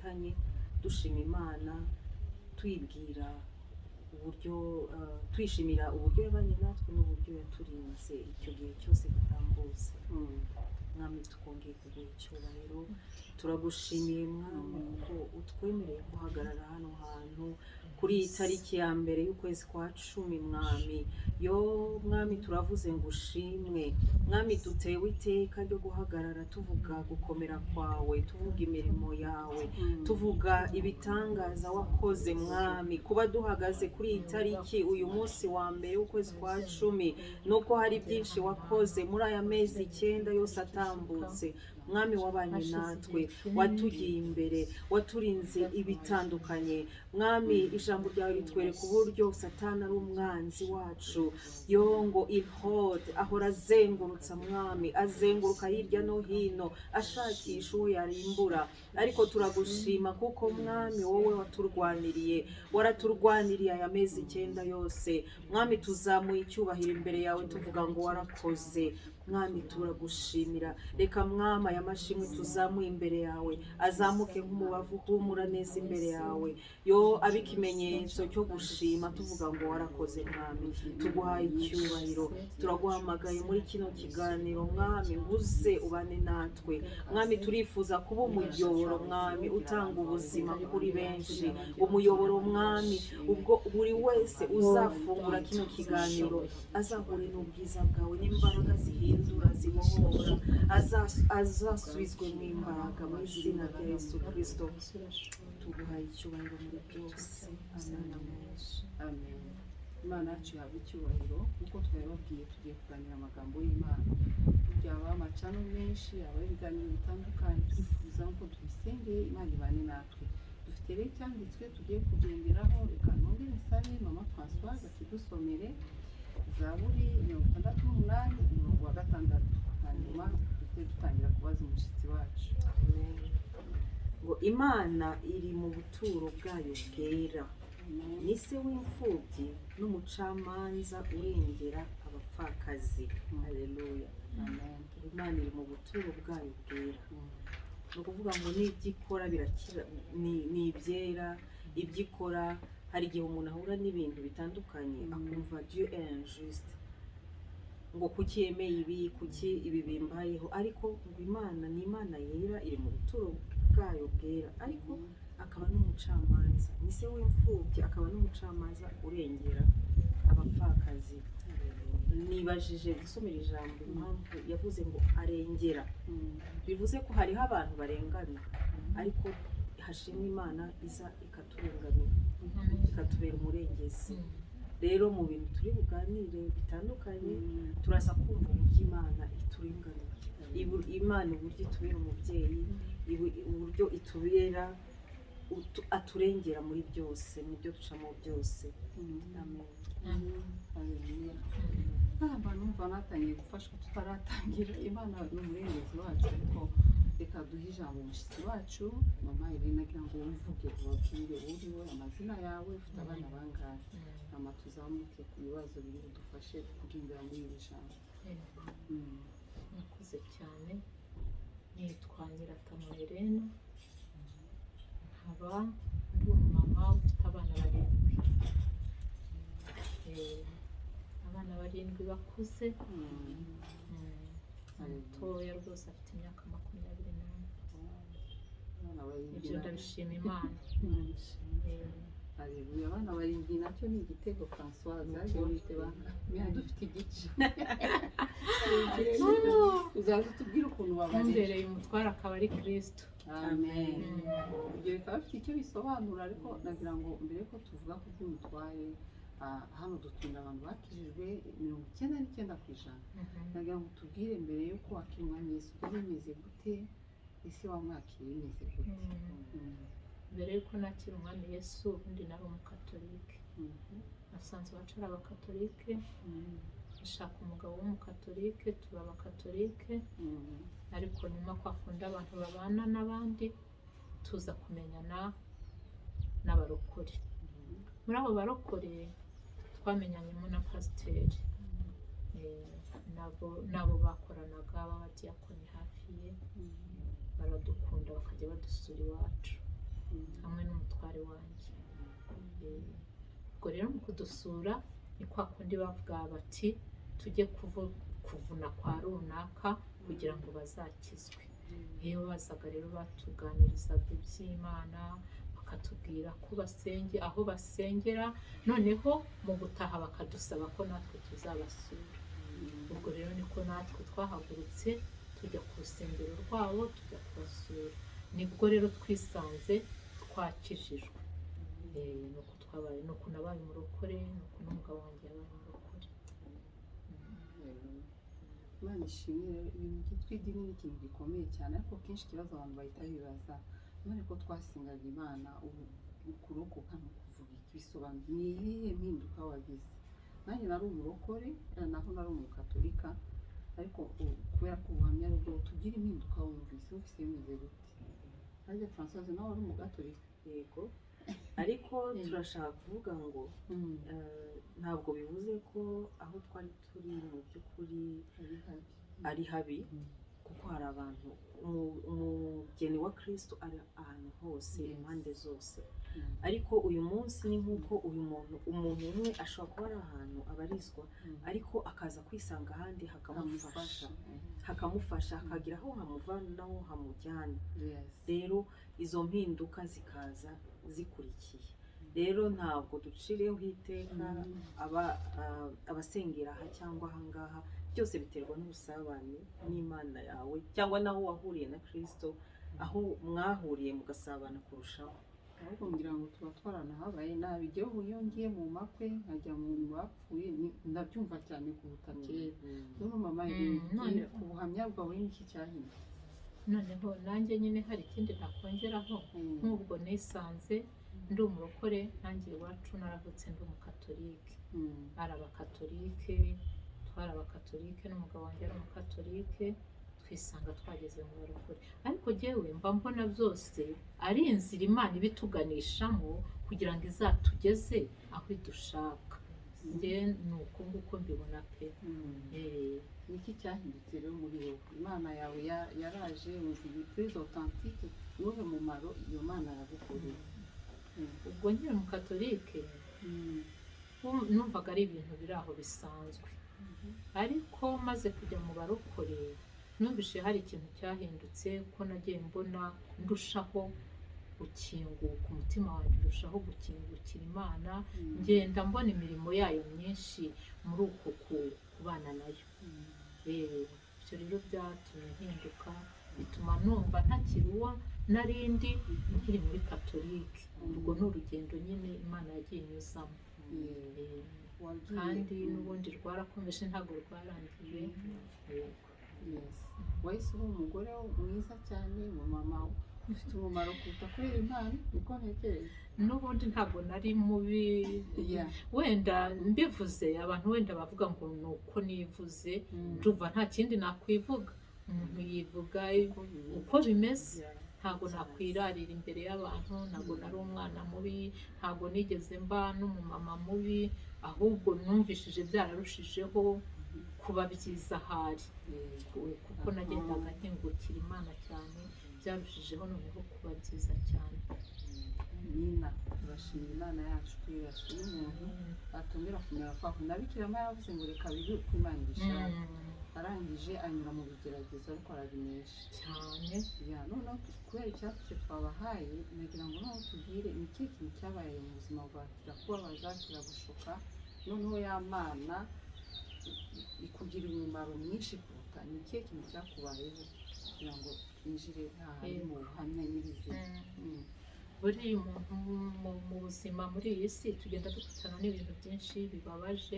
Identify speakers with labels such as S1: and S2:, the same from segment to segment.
S1: dufatanye dushima Imana twibwira uburyo twishimira uburyo yabanye natwe n'uburyo yaturinze icyo gihe cyose gitambutse. Mwami tukongeye kuguha icyubahiro, turagushimiye Mwami kuko utwemereye guhagarara hano hantu kuri iyi tariki ya mbere y'ukwezi kwa 10 Mwami. Yo Mwami turavuze ngo ushimwe Mwami, dutewe iteka ryo guhagarara tuvuga gukomera kwawe, tuvuga imirimo yawe, tuvuga ibitangaza wakoze Mwami, kuba duhagaze kuri iyi tariki uyu munsi wa mbere y'ukwezi kwa 10 nuko hari byinshi wakoze muri aya mezi 9 yose atambutse. Mwami wabanye natwe, watugiye imbere, waturinze ibitandukanye. Mwami ijambo ryawe ritwereka uburyo Satani ari umwanzi wacu. Yongo ilhod ahora azengurutsa Mwami, azenguruka hirya no hino ashakisha uwo yarimbura, ariko turagushima kuko Mwami wowe waturwaniriye, waraturwaniriye aya mezi 9 yose. Mwami tuzamuye icyubahiro imbere yawe tuvuga ngo warakoze. Mwami turagushimira, reka Mwami aya mashimwe tuzamuye imbere yawe azamuke nk'umubavu uhumura neza imbere yawe. Yo abikimenyetso cyo gushima tuvuga ngo warakoze Mwami, tuguhaye icyubahiro, turaguhamagaye muri kino kiganiro Mwami nguze ubane natwe. Mwami turifuza kuba umuyoboro Mwami utanga ubuzima kuri benshi, umuyoboro Mwami ubwo buri wese uzafungura kino kiganiro azahure n'ubwiza bwawe n'imbaraga zihindura zibohora, azasubizwe mu imbaraga mu izina rya Yesu Kristo. Tuguhaye icyubahiro muri byose.
S2: Amen. Imana yacu yawe icyubahiro kuko twababwiye tugiye kuganira amagambo y'Imana. Byaba amacano menshi, aba ibiganiro bitandukanye, twifuza ko tubisengeye Imana ibane natwe. Dufite rero cyanditswe tugiye kugenderaho, reka nongere nsabe Mama Françoise akidusomere Zaburi 68 umurongo wa 6, hanyuma dutangira kubaza umushyitsi wacu.
S1: Ngo Imana iri mu buturo bwayo bwera, ni se w'imfubyi n'umucamanza urengera abapfakazi. Haleluya. Imana iri mu buturo bwayo bwera, ni ukuvuga ngo n'ibyo ikora birakira, ni ibyera. Ibyo ikora hari igihe umuntu ahura n'ibintu bitandukanye akumva Dieu est injuste, ngo kuki yemeye ibi, kuki ibi bimbayeho, ariko ngo Imana ni Imana yera, iri mu buturo bwayo bwera, ariko akaba n'umucamanza, ni se w'imfubyi akaba n'umucamanza urengera abapfakazi. Nibajije gusomera ijambo impamvu yavuze ngo arengera, bivuze ko hariho abantu barengana, ariko hashimwe Imana iza ikaturenganura, ikatubera umurengezi. Rero mu bintu turi buganire bitandukanye turaza kumva uburyo Imana iturenganura, Imana uburyo itubera umubyeyi, uburyo itubera aturengera muri byose, mu byo ducamo byose. Amen.
S2: Haleluya. Numva natangiye gufashwa tutaratangira. Imana ni umurengezi wacu, ariko reka duhe ijambo umushyitsi wacu Mama Irene agira ngo wivuge, ubabwire uriwe, amazina yawe, ufite abana bangahe, hama tuzamuke ku bibazo biri budufashe kugendera muri iri jambo.
S3: Nakuze cyane, nitwa Nyiratama Irene, nkaba ndi umumama ufite abana 7. Abana 7 bakuze, mutoya rwose afite imyaka 24. Ibyo ndabishima Imana.
S2: Haleluya. Abana 7 nacyo ni igitego Françoise, dufite igice. Uzaza tubwire ukuntu babarera.
S3: Umbereye umutware akaba ari Kristo.
S2: Amen. Ibyo bikaba bifite icyo bisobanura, ariko nagira ngo mbere ko tuvuga ku by'umutware, hano dutumira abantu bakijijwe 99%. Nagira ngo tubwire mbere yuko wakira umwami Yesu byari bimeze gute, ese wamwakiriye bimeze gute?
S3: Mbere yuko nakira umwami Yesu ubundi nari umukatolike, nasanze iwacu ari abakatolike, nshaka umugabo w'umukatolike, tuba abakatolike, ariko nyuma kwakunda abantu babana n'abandi tuza kumenyana n'abarokore. Muri abo barokore twamenyanyemo na pasiteri, nabo bakoranaga b'abadiyakoni hafi ye, baradukunda bakajya badusura iwacu. hamwe n'umutware wanjye. Ubwo rero mu kudusura ni kwa kundi bavuga bati tujye kuvuna kwa runaka kugira ngo bazakizwe. Iyo bazaga rero batuganirizaga iby'Imana, bakatubwira ko aho basengera, noneho mu gutaha bakadusaba ko natwe tuzabasura. Ubwo rero niko natwe twahagurutse tujya ku rusengero rwabo tujya kubasura. Nibwo rero twisanze twakijijwe. Nuko twabaye, nuko nabaye umurokore, nuko n'umugabo wanjye yabaye umurokore.
S2: Imana ishimwe. Ibintu byitwa idini ni ikintu gikomeye cyane, ariko kenshi ikibazo abantu bahita bibaza, none ko twasengaga Imana, ubu ukurokoka ni ukuvuga iki? Bisobanura ni iyihe mpinduka wagize? Nanjye nari umurokore, naho nari umukatolika, ariko kubera ko ubuhamya ari bwo tugira impinduka wumvise bimeze gute? Nanjye Françoise nawe wari umugatolika.
S1: Yego, ariko turashaka kuvuga ngo ntabwo bivuze ko aho twari turi mu by'ukuri ari habi, kuko hari abantu, umugeni wa Kristo ari ahantu hose, impande zose. Ariko uyu munsi ni nk'uko umuntu umwe ashobora kuba ari ahantu abarizwa, ariko akaza kwisanga ahandi hakamufasha hakagira aho hamuvana n'aho hamujyana. Rero izo mpinduka zikaza zikurikiye. Rero ntabwo ducireho iteka abasengera aha cyangwa aha ngaha, byose biterwa n'ubusabane n'Imana yawe, cyangwa naho wahuriye na Kristo, aho mwahuriye mugasabana kurushaho.
S2: Ahubwo ngira ngo tuba twaranahabaye nabi. Igihe iyo ngiye mu makwe nkajya mu bapfuye ndabyumva cyane kuruta kera. None mama, ubuhamya bwawe n'iki cyahindutse?
S3: Noneho nanjye nyine hari ikindi nakongeraho, nk'ubwo nisanze ndi umurokore, nanjye iwacu naravutse ndi umukatolike. Ari abakatolike, twari abakatolike, n'umugabo wanjye ari umukatolike, twisanga twageze mu barokore. Ariko jyewe mba mbona byose ari inzira Imana ibituganishamo kugira ngo izatugeze aho idushaka. Njye ni uko nguko mbibona pe.
S2: Niki cyahindutse rero muri wowe? Imana yawe yaraje, uzi plus authentique, n'uhe mumaro iyo Mana yagukoreye?
S3: Ubwo nkiri umukatolike numvaga ari ibintu biri aho bisanzwe, ariko maze kujya mu barokore numvise hari ikintu cyahindutse, ko nagiye mbona ndushaho gukinguka, umutima wanjye urushaho gukingukira Imana, ngenda mbona imirimo yayo myinshi muri uko kubana nayo. Ibyo rero byatumye mpinduka, bituma numva ntakiri uwo narindi nkiri muri katolike. Urwo ni urugendo nyine Imana yagiye inyuzamo, kandi n'ubundi rwarakomeje, ntabwo rwarangiye.
S2: Wahise uba umugore mwiza cyane, umumama ufite umumaro kuruta kurera Imana, niko ntekereza.
S3: N'ubundi ntabwo nari mubi, wenda mbivuze abantu wenda bavuga ngo ni uko nivuze, ndumva nta kindi nakwivuga. Umuntu yivuga uko bimeze, ntabwo nakwirarira imbere y'abantu. Ntabwo nari umwana mubi, ntabwo nigeze mba n'umumama mubi, ahubwo numvishije byararushijeho kuba byiza ahari, kuko nagendaga nkingukira Imana cyane, byarushijeho noneho kuba byiza cyane.
S2: Nina, turashimira Imana yacu ko yasuye umuntu atongera kumera kwaho. Na Bikira Mariya yavuze ngo reka bibe uko Imana ibishaka. Arangije anyura mu bigeragezo, ariko arabinesha
S3: cyane.
S2: Noneho kubera icyatsi twabahaye, nagira ngo nawe tubwire ni ikihe kintu cyabaye mu buzima bwawe kirakubabaza, kiragushuka, noneho ya Mana ikugira umumaro mwinshi kuruta? Ni ikihe kintu cyakubayeho kugira ngo twinjire hahandi mu buhamya nyirizina?
S3: Buri muntu mu buzima muri iyi si tugenda dufatana n'ibintu byinshi bibabaje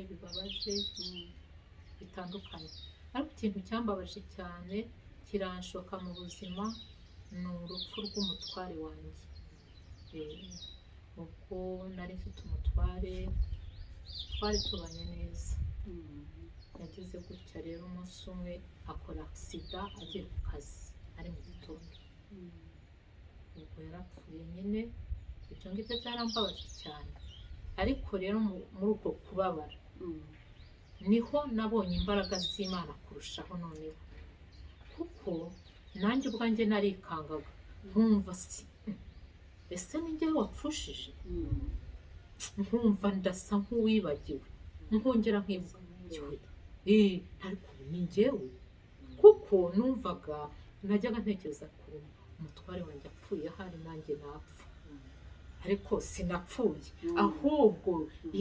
S3: bitandukanye, ariko ikintu cyambabaje cyane kiranshoka mu buzima ni urupfu rw'umutware wanjye. Ubwo nari mfite umutware, twari tubanye neza. Yagize gutya rero, umunsi umwe akora agisida agiye ku kazi ari mu gitondo. Ubwo yarapfuye nyine. Ibyo ngibyo byarambabaje cyane, ariko rero muri uko kubabara niho nabonye imbaraga z'Imana kurushaho noneho, kuko nanjye ubwanjye narikangaga nkumva ese ni njyewe wapfushije, nkumva ndasa nk'uwibagiwe, nkongera nkibagiwe ariko ni njyewe, kuko numvaga najyaga ntekereza ko umutware wanjye apfuye ahari nanjye napfa, ariko sinapfuye, ahubwo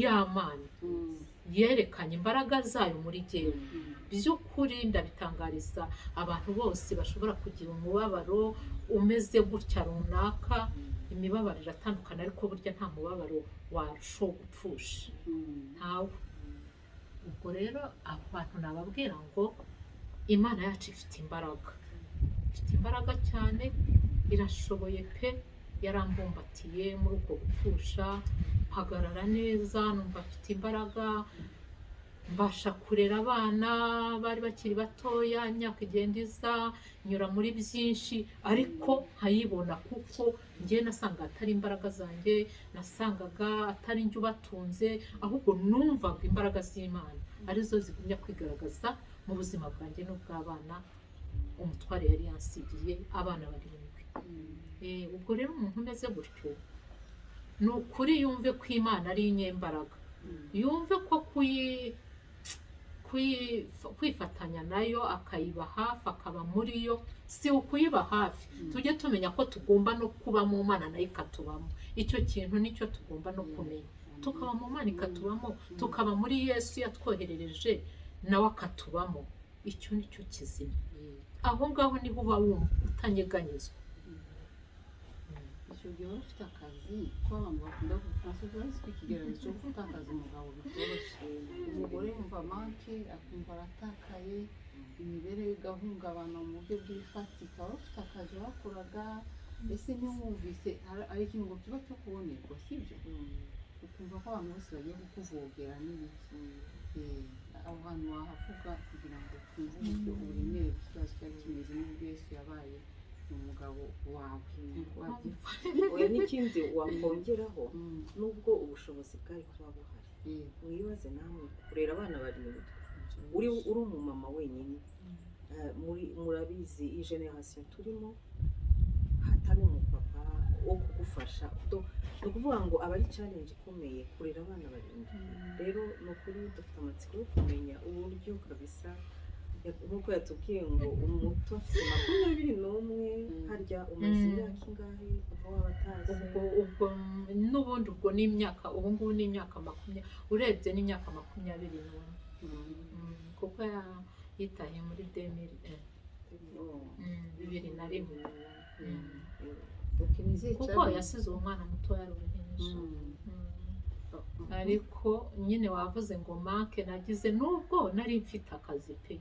S3: y'Imana yerekanye imbaraga zayo muri jyewe. By'ukuri ndabitangariza abantu bose bashobora kugira umubabaro umeze gutya runaka, imibabaro iratandukana, ariko burya nta mubabaro warushaho gupfusha, ntawe. Ubwo rero abantu nababwira ngo Imana yacu ifite imbaraga cyane, irashoboye pe. Yarambumbatiye muri uko gupfusha, mpagarara neza, numva afite imbaraga, mbasha kurera abana bari bakiri batoya, imyaka igenda iza, nyura muri byinshi, ariko nkayibona kuko njye nasanga atari imbaraga zanjye, nasangaga atari njye ubatunze, ahubwo numvaga imbaraga z'Imana arizo zigumya kwigaragaza mu buzima bwanjye n'ubw'abana umutware yari yansigiye, abana 7. Ubwo rero umuntu umeze gutyo ni ukuri yumve ko Imana ari inyembaraga, yumve ko kwifatanya nayo akayiba hafi, akaba muri yo, si ukuyiba hafi, tujye tumenya ko tugomba no kuba mu Mana nayo ikatubamo. Icyo kintu nicyo tugomba no kumenya, tukaba mu Mana ikatubamo, tukaba muri Yesu yatwoherereje nawe akatubamo. Icyo nicyo kizima, aho ngaho niho uba wumva utanyeganyezwa.
S2: Icyo gihe wari ufite akazi, ko abantu bakunda gufaransa uretse ko ikigereranyo cyo gufata akazi umugabo bitoroshye, umugore yumva manke, akumva aratakaye, imibereho igahungabana mu buryo bw'ifatika. Wari ufite akazi wakoraga, ese ntiwumvise ari ikintu ngo kiba cyo kubonerwa, sibyo? ukumva ko abantu bose bagiye kukuvogera n'ibiki. Aho hantu wahavuga kugira ngo twumve uburyo uburemere bw'ikibazo cyari kimeze n'ubwo Yesu yabaye umugabo wawe.
S1: Oya, n'ikindi wakongeraho, nubwo ubushobozi bwari kuba buhari, mwibaze namwe kurera abana 7, uri umumama wenyine, murabizi iyi generation turimo hatari umupapa wo kugufasha, ni ukuvuga ngo aba ari challenge ikomeye kurera abana 7. Rero ni ukuri dufite amatsiko yo kumenya uburyo kabisa, nk'uko yatubwiye ngo umuto afite 21, harya umaze imyaka ingahe kuva wabatazi?
S3: Ubwo n'ubundi ubwo ni imyaka, ubu ngubu ni imyaka 20, urebye ni imyaka 21, kuko yitaye muri 2001, kuko yasize umwana muto yari uruhinja. Ariko nyine wavuze ngo manke nagize, nubwo nari mfite akazi pe,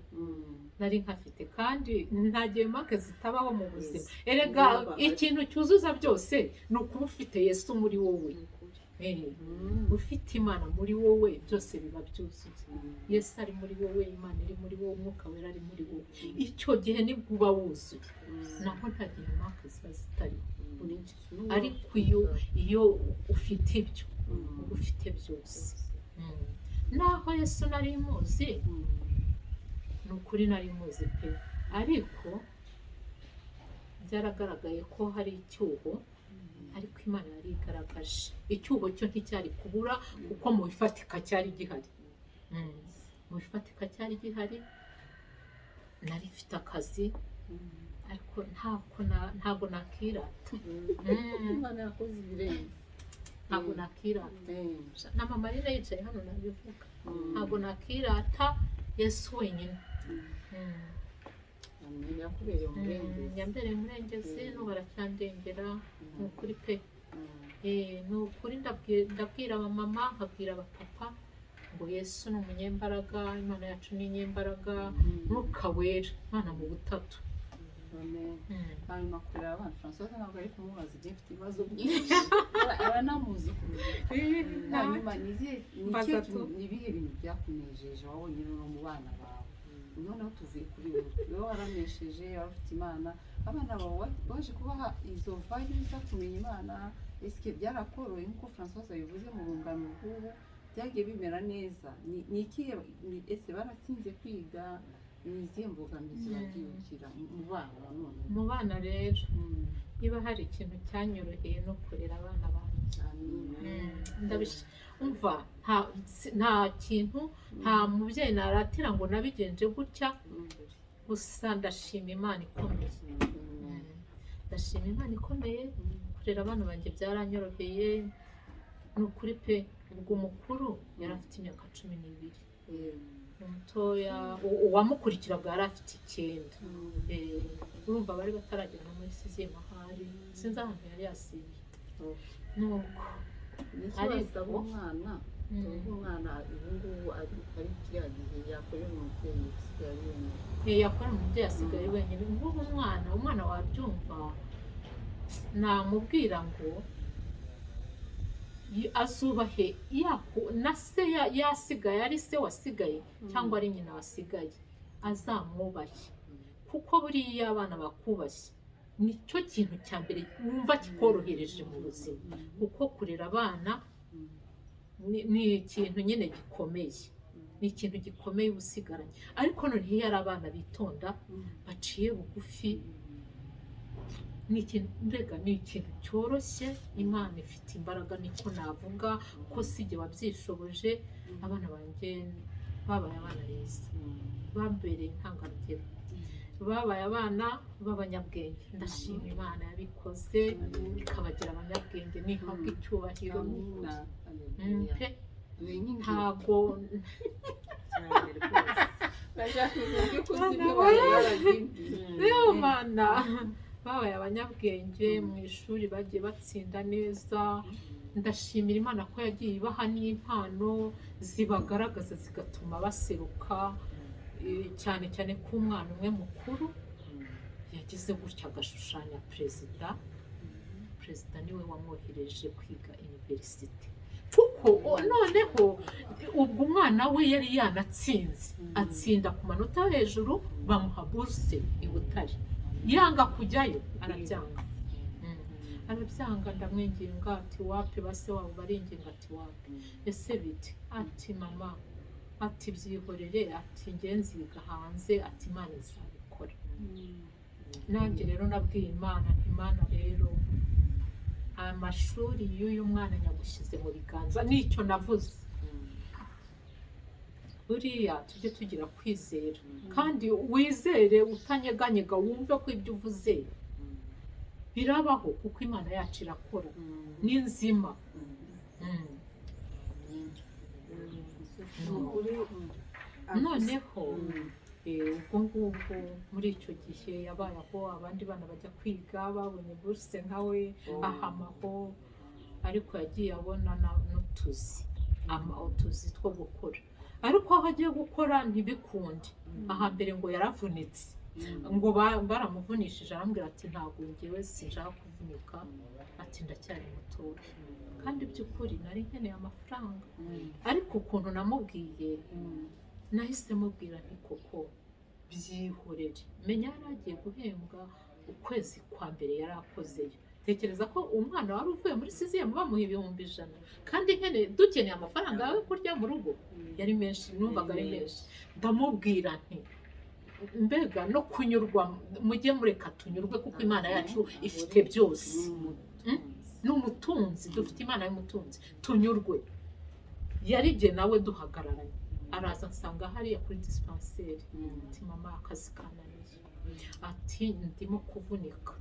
S3: nari nkafite, kandi nta gihe manke zitabaho mu buzima. Erega ikintu cyuzuza byose ni ukuba ufite Yesu muri wowe. Ufite Imana muri wowe, byose biba byuzuye. Yesu ari muri wowe, Imana iri muri wowe, Umwuka Wera ari muri wowe. Icyo gihe nibwo uba wuzuye, naho nta gihe manke ziba zitari. Ariko iyo ufite ibyo, ufite byose. Naho Yesu nari muzi, ni ukuri nari muzi pe, ariko byaragaragaye ko hari icyuho, ariko Imana yari igaragaje. Icyuho cyo nticyari kubura, kuko mu bifatika cyari gihari. Mu bifatika cyari gihari, nari mfite akazi, ariko ntabwo nakirata.
S2: Imana yakoze ibirenze.
S3: Ntabwo nakirata. Na mama rero yicaye hano nabivuga. Ntabwo nakirata Yesu wenyine. Yambereye umurengezi, n'ubu aracyandengera, ni ukuri pe. Ni ukuri ndabwira abamama, nkabwira abapapa ngo Yesu ni umunyembaraga, Imana yacu ni inyembaraga, Mwuka Wera, Imana mu butatu.
S2: Hanyuma kurera abana, François ntabwo ari kumubaza igihe mfite ibibazo byinshi, aranamuzi kurera. Hanyuma ni ibihe bintu byakunejeje wabonye no mu bana bawe? Noneho tuvuye kuri wowe waranesheje, wari ufite Imana, abana bawe waje kubaha izo values zo kumenya Imana. Ese byarakoroye nk'uko François yabivuze mu rungano rw'ubu, byagiye bimera neza? Ni ikihe, ese baratsinze kwiga? Ni izihe mbogamizi bagiye kugira mu bana none?
S3: Mu bana rero niba hari ikintu cyanyoroheye no kurera abana banjye. Umva nta kintu nta mubyeyi naratira ngo nabigenje gutya, gusa ndashima Imana ikomeye. Ndashima Imana ikomeye, kurera abana banjye byaranyoroheye ni ukuri pe. Ubwo umukuru yari afite imyaka 12, umutoya uwamukurikiraga yari afite 9. Urumva bari bataragera no muri sixième ahari, sinzi ahantu yari yasibiye. Nuko
S4: ariko umwana ubungubu ari kiriya gihe yakorera umubyeyi usigaye wenyine.
S3: Yakorera umubyeyi asigaye wenyine. Ngubu umwana wabyumva, namubwira ngo azubahe na se yasigaye, ari se wasigaye cyangwa ari nyina wasigaye, azamwubahe, kuko buriya abana bakubashye nicyo kintu cya mbere wumva kikorohereje mu buzima, kuko kurera abana ni ikintu nyine gikomeye, ni ikintu gikomeye ubusigaranye. Ariko noneho iyo ari abana bitonda baciye bugufi, mbega ni ikintu cyoroshye. Imana ifite imbaraga, niko navuga, ko sijye wabyishoboje. Abana banjye babaye abana beza, bambereye intangarugero, babaye abana b'abanyabwenge. Ndashima Imana yabikoze ikabagira abanyabwenge, nihabwa icyubahiro. Ntabwo Mana babaye abanyabwenge mu ishuri, bagiye batsinda neza. Ndashimira Imana ko yagiye ibaha n'impano zibagaragaza zigatuma baseruka, cyane cyane ko umwana umwe mukuru yagize gutya agashushanya perezida niwe wamwohereje kwiga university. Kuko noneho ubwo umwana we yari yanatsinze, atsinda ku manota yo hejuru, bamuha buruse i Butare. Yanga kujyayo, arabyanga. Ndamwinginga ati wapi, base wabo baringinga ati wapi. Ese bite? Ati mama, ati byihorere, ati ngenziga hanze, ati Imana izabikora. Nanjye rero nabwiye Imana, Imana rero amashuri y'uyu mwana nyagushyize mu biganza. Nicyo navuze, buriya tujye tugira kwizera, kandi wizere utanyeganyega, wumve ko ibyo uvuze birabaho, kuko Imana yacu irakora, ni nzima. Noneho ubwo ngubwo muri icyo gihe yabaye aho abandi bana bajya kwiga, babonye buruse nkawe ahamaho, ariko yagiye abona n'utuzi two gukora. Ariko aho agiye gukora ntibikunde. Ahambere ngo yaravunitse, ngo baramuvunishije, arambwira ati ntabwo ngewe sinshaka kuvunika, ati ndacyari mutoya. Kandi by'ukuri nari nkeneye amafaranga, ariko ukuntu namubwiye, nahise mubwira nti koko byihorere. Menya yari agiye guhembwa ukwezi kwa mbere yari akozeyo. Tekereza ko umwana wari uvuye muri sixième bamuha 100,000, kandi dukeneye amafaranga yawe kurya mu rugo yari menshi, numvaga ari menshi. Ndamubwira nti mbega no kunyurwa, mujye mureka tunyurwe, kuko Imana yacu ifite byose. N'umutunzi, dufite Imana y'umutunzi, tunyurwe. Yarije nawe duhagararanye, araza nsanga hariya kuri dispensaire. Ati mama, akazi kananiye, ati ndimo kuvunika,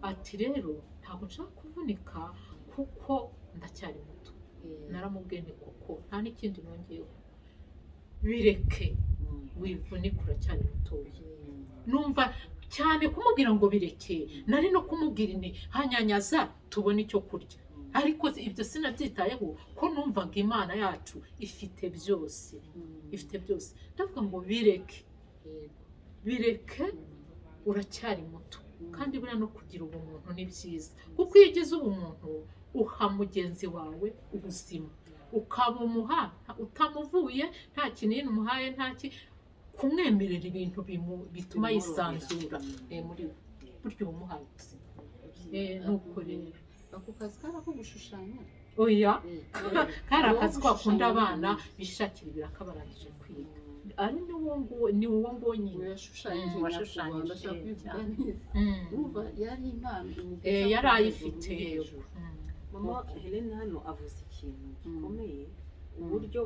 S3: ati rero ntabwo nshaka kuvunika kuko ndacyari muto. Naramubwiye nti koko nta n'ikindi nongeyeho, bireke wivunika, uracyari mutoya. Numva cyane kumubwira ngo bireke, nari no kumubwira nti hanyanyaza tubone icyo kurya. Ariko ibyo sinabyitayeho, ko numvaga Imana yacu ifite byose, ifite byose. Ndavuga ngo bireke, uracyari muto. Kandi buriya no kugira ubumuntu ni byiza, kuko iyo ugize ubumuntu uha mugenzi wawe ubuzima, ukabumuha utamuvuye, nta kinini umuhaye, kumwemerera ibintu bituma yisanzura muri buryo umuhaye ubuzima. Nuko rero
S4: ako kazi kari ako gushushanya?
S3: Oya, kari akazi ko akunda abana bishakira ibiraka barangije kwiga. ari ni uwo nguwo nyine
S2: yashushanyije
S3: washushanyije
S2: ndashaka kwivuga neza urumva yari impano
S3: yari ayifite hejuru.
S1: mama Helene hano avuze ikintu gikomeye uburyo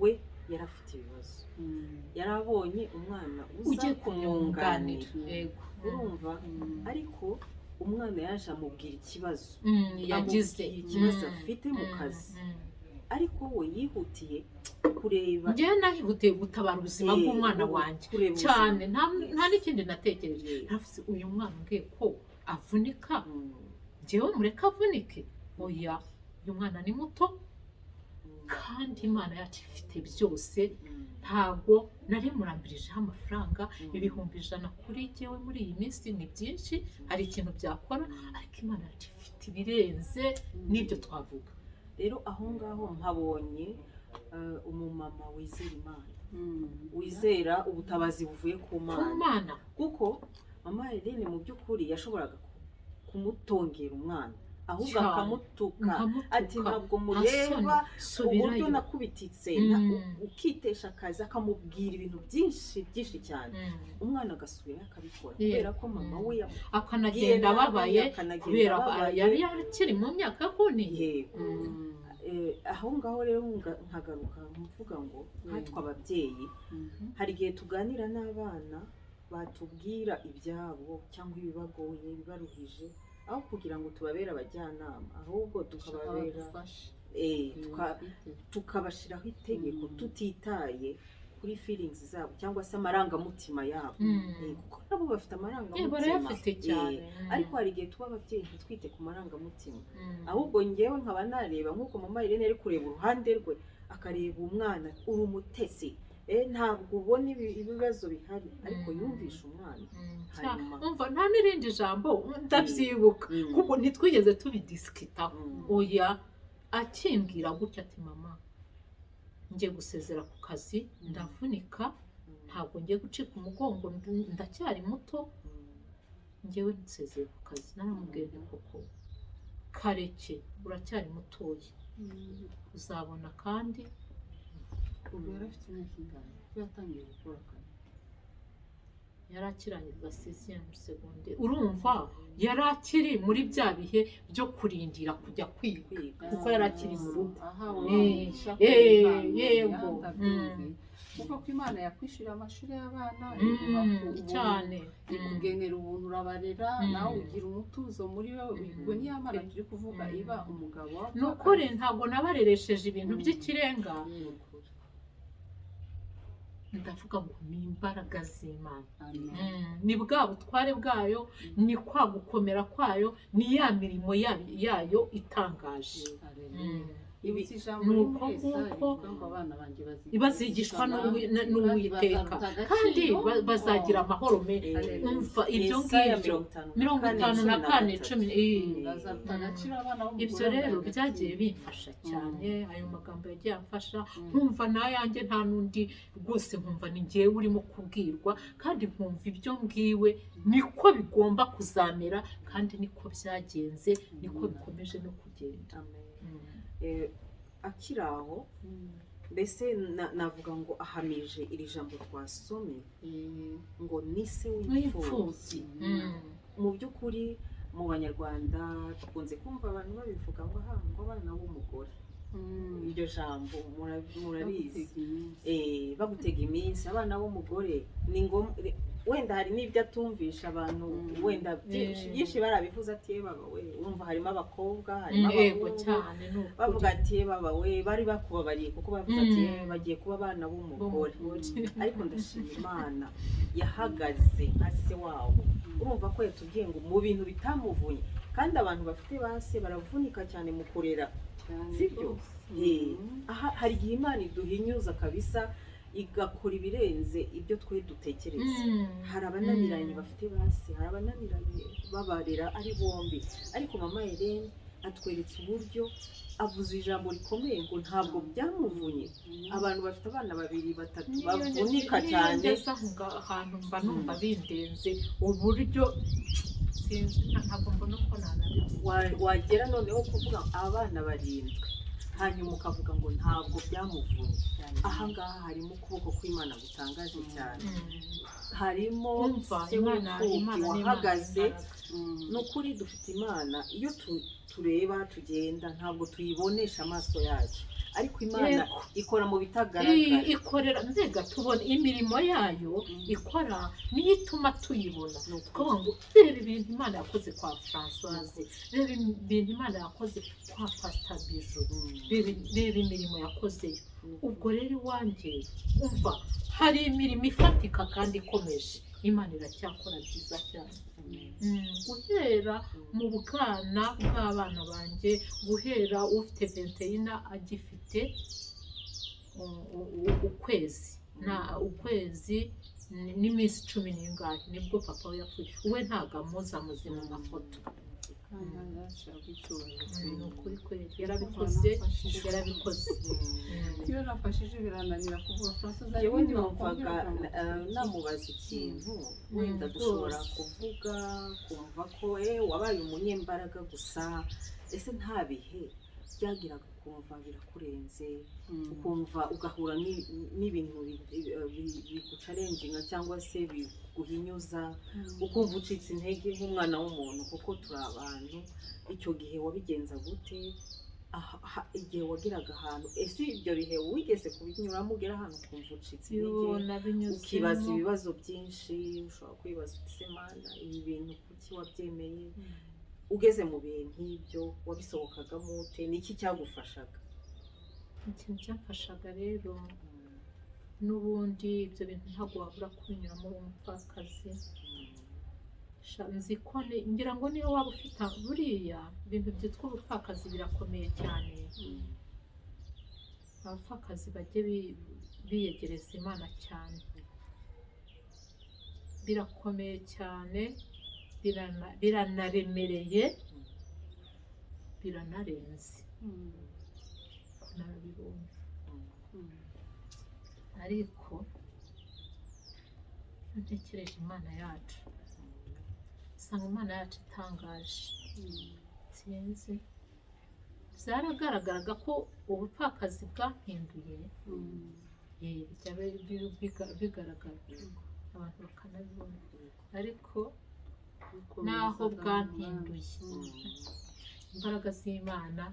S1: we yari afite ibibazo yarabonye umwana uza kumwunganira urumva ariko umwana yaje amubwira ikibazo
S3: yagize
S1: ikibazo afite mu kazi ariko we yihutiye kureba
S3: njyewe nahihutiye gutabara ubuzima bw'umwana wanjye cyane nta n'ikindi natekereje ntavuze uyu mwana ngiye ko avunika njyewe mureka avunike oya uyu mwana ni muto kandi Imana yacu ifite byose ntabwo nari murambirijeho amafaranga 1,100 kuri jyewe muri iyi minsi ni byinshi hari ikintu byakora ariko Imana yacu ifite ibirenze n'ibyo twavuga
S1: rero aho ngaho mpabonye umumama wizera Imana wizera ubutabazi buvuye ku Mana kuko mama Helene mu by'ukuri yashoboraga kumutongera umwana ahubwo akamutuka ati ntabwo mureba uburyo nakubititse ukitesha akazi akamubwira ibintu byinshi cyane umwana agasubira akabikora kubera ko mama we
S3: akanagenda ababaye kubera yari akiri mu myaka yo kuntiye
S1: aho ngaho rero nkagaruka mvuga ngo nkatwe ababyeyi hari igihe tuganira n'abana batubwira ibyabo cyangwa ibibagoye bibaruhije aho kugira ngo tubabere abajyanama ahubwo tukababera tukabashiraho itegeko tutitaye kuri feelings zabo cyangwa se amarangamutima yabo kuko nabo bafite amarangamutima ariko hari igihe tuba ababyeyi ntitwite ku marangamutima ahubwo ngewe nkaba nareba nk'uko mama Irene ari kureba uruhande rwe akareba umwana uri umutesi ntabwo ubona ibibazo bihari ariko yumvisha umwana
S3: umva nta n'irindi jambo ndabyibuka kuko ntitwigeze tubidisikita oya akimbwira gutya ati mama ngiye gusezera ku kazi ndavunika ntabwo ngiye gucika umugongo ndacyari muto ngewe nsezeye ku kazi naramubwiye koko kareke uracyari mutoya uzabona kandi
S2: ubu yari afite imyaka ingana ko yatangiye gukora akazi
S3: yari akirangiza 6e secondaire urumva yari akiri muri bya bihe byo kurindira kujya kwiga kuko yari akiri mu rugo yego
S2: kuko ko Imana yakwishyurira amashuri y'abana
S3: cyane
S2: ikugenera ubuntu urabarera nawe ugira umutuzo muri wowe ubwo niyo Mana turi kuvuga iba umugabo
S3: nukuri ntabwo nabareresheje ibintu by'ikirenga ndavuga ngo ni imbaraga z'Imana ni bwa butware bwayo ni kwa gukomera kwayo ni ya mirimo yayo itangaje nuko nguko bazigishwa n'Uwiteka kandi bazagira amahoro umva ibyo ngibyo 54:10 ibyo rero byagiye bimfasha cyane ayo magambo yagiye amfasha nkumva nayanjye nta n'undi rwose nkumva ni ngewe urimo kubwirwa kandi nkumva ibyo mbwiwe niko bigomba kuzamera kandi niko byagenze niko bikomeje no kugenda
S1: akiri aho mbese navuga ngo ahamije iri jambo twasomye ngo ni se w'imfubyi mu by'ukuri mu banyarwanda dukunze kumva abantu babivuga ngo abana b'umugore iryo jambo murabizi bagutega iminsi abana b'umugore ni ngombwa wenda hari n'ibyo atumvisha abantu wenda byinshi barabivuze ati baba we urumva harimo abakobwa harimo abahungu bavuga ati baba we bari bakubabariye kuko bavuze ati bagiye kuba abana b'umugore ariko ndashima Imana yahagaze nka se wabo urumva ko yatubwiye ngo mu bintu bitamuvunye kandi abantu bafite base baravunika cyane mu kurera sibyo hari igihe Imana iduhinyuza kabisa igakora ibirenze ibyo twe dutekereza hari abananiranye bafite base hari abananiranye babarera ari bombi ariko mama Helene atweretse uburyo avuze ijambo rikomeye ngo ntabwo byamuvunye abantu bafite abana 2 3 bavunika cyane
S3: ahantu mba numva bindenze uburyo sinzi ntabwo mbona ko nanabivuga
S1: wagera noneho kuvuga abana 7 hanyuma ukavuga ngo ntabwo byamuvunye. Aha ngaha harimo ukuboko kw'Imana gutangaje cyane, harimo se w'imfubyi wahagaze. Ni ukuri dufite Imana, iyo tureba tugenda ntabwo tuyibonesha amaso yacu, ariko Imana ikora mu bitagaragara,
S3: ikorera mbega tubona imirimo yayo ikora niyo ituma tuyibona. Tukavuga ngo reba ibintu Imana yakoze kwa Françoise, reba ibintu Imana yakoze kwa Pastor Bijou, reba imirimo yakozeyo. Ubwo rero iwanjye umva hari imirimo ifatika kandi ikomeje, Imana iracyakora byiza cyane. Guhera mu bwana bw'abana banjye, guhera ufite 21 agifite ukwezi n'iminsi 10 n'ingahe nibwo papa we yapfuye. We ntago amuzi, amuzi mu mafoto. Ni ukuri kweli yarabikoze.
S2: Iyo nafashije birananira kuvuga Françoise,
S1: yewe numvaga namubaza ikintu wenda dushobora kuvuga kumva ko wabaye umunyembaraga gusa, ese nta bihe byagiraga ukumva birakurenze, ukumva ugahura n'ibintu bigucarenginga cyangwa se biguhinyuza, ukumva ucitse intege nk'umwana w'umuntu, kuko turi abantu. Icyo gihe wabigenza gute? Igihe wagiraga ahantu, ese ibyo bihe wigeze kubinyuramo ugera ahantu ukumva ucitse intege, ukibaza ibibazo byinshi, ushobora kwibaza uti Mana ibi bintu kuki wabyemeye? Ugeze mu bihe nk'ibyo wabisohokagamo ute? Niki cyagufashaga?
S3: Ikintu cyamfashaga rero n'ubundi ibyo bintu ntabwo wabura kubinyuramo uri umupfakazi. Nzi ko ngira ngo niyo waba ufite buriya ibintu byitwa ubupfakazi birakomeye cyane. Abapfakazi bajye biyegereza Imana cyane, birakomeye cyane, biranaremereye, biranarenze. Nabibonye ariko ntekereje Imana yacu, usanga Imana yacu itangaje. Sinzi, byaragaragaraga ko ubupfakazi bwahinduye, bigaragara abantu bakanabibona, ariko naho bwahinduye imbaraga z'Imana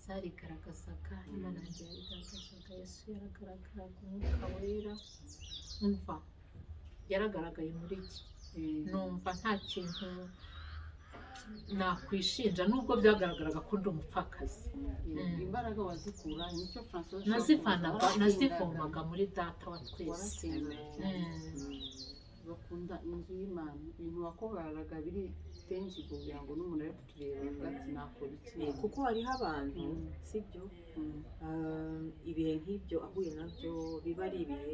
S3: zarigaragazaga. Imana yanjye yarigaragazaga, Yesu yaragaragaraga, Umwuka Wera umva yaragaragaye muri iki. Numva nta kintu nakwishinja nubwo byagaragaraga ko ndi umupfakazi.
S2: Imbaraga wazikura nicyo Françoise
S3: nazivomaga muri Data wa twese.
S2: Bakunda inzu y'Imana, ibintu wakoreraga biri tenji kugira ngo n'umuntu ari kutureba ati nakora iki,
S1: kuko hariho abantu sibyo ibihe nk'ibyo ahuye nabyo biba ari ibihe